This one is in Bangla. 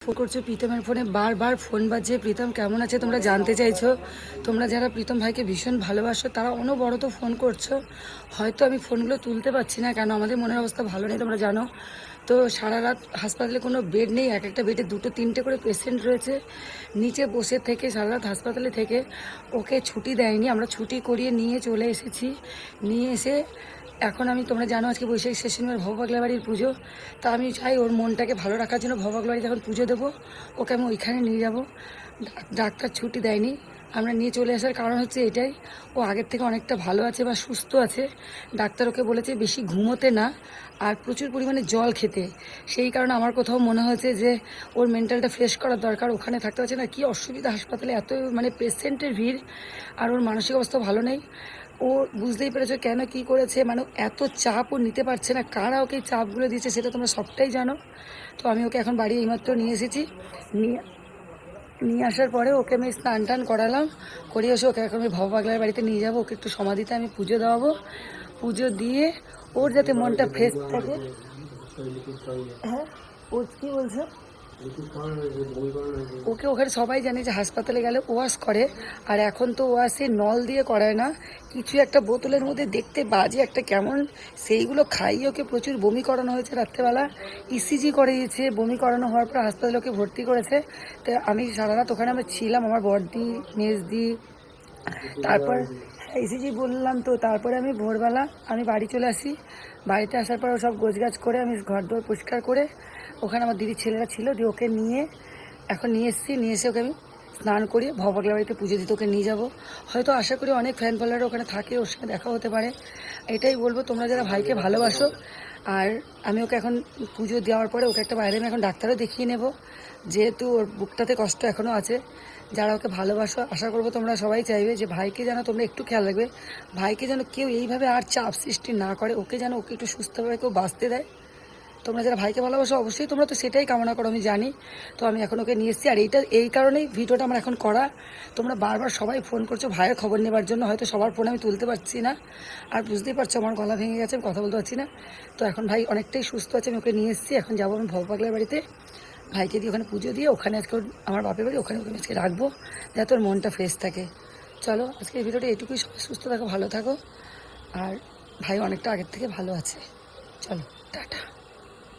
ফোন করছো প্রীতমের ফোনে, বারবার ফোন বাজছে। প্রীতম কেমন আছে তোমরা জানতে চাইছো। তোমরা যারা প্রীতম ভাইকে ভীষণ ভালোবাসো তারা অনবরত ফোন করছো। হয়তো আমি ফোনগুলো তুলতে পারছি না, কেন আমাদের মনের অবস্থা ভালো নেই, তোমরা জানো তো। সারা রাত হাসপাতালে কোনো বেড নেই, এক একটা বেডে দুটো তিনটে করে পেশেন্ট রয়েছে। নিচে বসে থেকে সারা রাত হাসপাতালে থেকে ওকে ছুটি দেয়নি, আমরা ছুটি করিয়ে নিয়ে চলে এসেছি। নিয়ে এসে এখন তোমরা জানো আজকে বৈশাখী শেষবার ভবপাগলা বাড়ির পুজো। তা আমি চাই ওর মনটাকে ভালো রাখার জন্য ভবপাগলা বাড়িতে এখন পুজো দেবো, ওকে আমি ওইখানে নিয়ে যাব। ডাক্তার ছুটি দেয়নি, আমরা নিয়ে চলে আসার কারণ হচ্ছে এটাই, ও আগের থেকে অনেকটা ভালো আছে বা সুস্থ আছে। ডাক্তার ওকে বলেছে বেশি ঘুমোতে না আর প্রচুর পরিমাণে জল খেতে। সেই কারণে আমার কোথাও মনে হয়েছে যে ওর মেন্টালটা ফ্রেশ করার দরকার, ওখানে থাকতে পারছে না। কী অসুবিধা হাসপাতালে, এত পেশেন্টের ভিড়, আর ওর মানসিক অবস্থা ভালো নেই। ও বুঝতেই পেরেছো কেন কি করেছে, এত চাপ ও নিতে পারছে না। কারা ওকে চাপগুলো দিচ্ছে সেটা তোমরা সবটাই জানো। তো আমি ওকে এখন বাড়ি এইমাত্র নিয়ে এসেছি। নিয়ে আসার পরে ওকে আমি স্নান টান করালাম, করিয়ে এসে ওকে এখন আমি ভবপাগলার বাড়িতে নিয়ে যাবো। ওকে একটু সমাধিতে আমি পুজো দেওয়াবো, পুজো দিয়ে ওর যাতে মনটা ফ্রেশ থাকে। হ্যাঁ, ও কি বলছো? ওকে ওখানে সবাই জানে যে হাসপাতালে গেলে ওয়াশ করে, আর এখন তো ওয়াশে নল দিয়ে করায় না, কিছু একটা বোতলের মধ্যে দেখতে বাজে একটা কেমন, সেইগুলো খাইয়ে ওকে প্রচুর বমি করানো হয়েছে। রাত্রেবেলা ইসিজি করিয়েছে, বমি করানো হওয়ার পর হাসপাতালে ওকে ভর্তি করেছে। তো আমি সারা রাত ওখানে আমরা ছিলাম, আমার বড়দি মেজদি, তারপর ইসিজি বললাম তো। তারপরে আমি ভোরবেলা আমি বাড়ি চলে আসি। বাড়িতে আসার পর সব গোছগাছ করে আমি ঘর দোর পরিষ্কার করে, ওখানে আমার দিদির ছেলেরা ছিল, দিয়ে ওকে নিয়ে এখন নিয়ে এসেছি। নিয়ে এসে ওকে আমি স্নান করিয়ে ভবপাগলা বাড়িতে পুজো দিতে ওকে নিয়ে যাব। হয়তো আশা করি অনেক ফ্যান ফলোয়ার ওখানে থাকে, ওর সঙ্গে দেখা হতে পারে। এটাই বলবো, তোমরা যারা ভাইকে ভালোবাসো। আর আমি ওকে এখন পুজো দেওয়ার পরে ওকে একটা বাইরে আমি এখন ডাক্তারও দেখিয়ে নেব, যেহেতু ওর বুকটাতে কষ্ট এখনও আছে। যারা ওকে ভালোবাসো, আশা করবো তোমরা সবাই চাইবে যে ভাইকে যেন তোমরা একটু খেয়াল রাখবে, ভাইকে যেন কেউ এইভাবে আর চাপ সৃষ্টি না করে, ওকে যেন ওকে একটু সুস্থভাবে কেউ বাঁচতে দেয়। তোমরা যারা ভাইকে ভালোবাসো অবশ্যই তোমরা তো সেটাই কামনা করো, আমি জানি। তো আমি এখন ওকে নিয়ে এসেছি, আর এই কারণেই ভিডিওটা আমার এখন করা। তোমরা বারবার সবাই ফোন করছো ভাইয়ের খবর নেবার জন্য, হয়তো সবার ফোন আমি তুলতে পারছি না। আর বুঝতেই পারছো আমার গলা ভেঙে গেছে, আমি কথা বলতে পারছি না। তো এখন ভাই অনেকটাই সুস্থ আছে, আমি ওকে নিয়ে এসেছি। এখন যাবো আমি ভবপাগলার বাড়িতে, ভাইকে দিয়ে ওখানে পুজো দিয়ে ওখানে আজকে আমার বাপের বাড়ি, ওখানে ওকে আজকে রাখবো যাতে ওর মনটা ফ্রেশ থাকে। চলো আজকে এই ভিডিওটা এটুকুই, সবাই সুস্থ থাকো, ভালো থাকো। আর ভাই অনেকটা আগের থেকে ভালো আছে। চলো টাটা।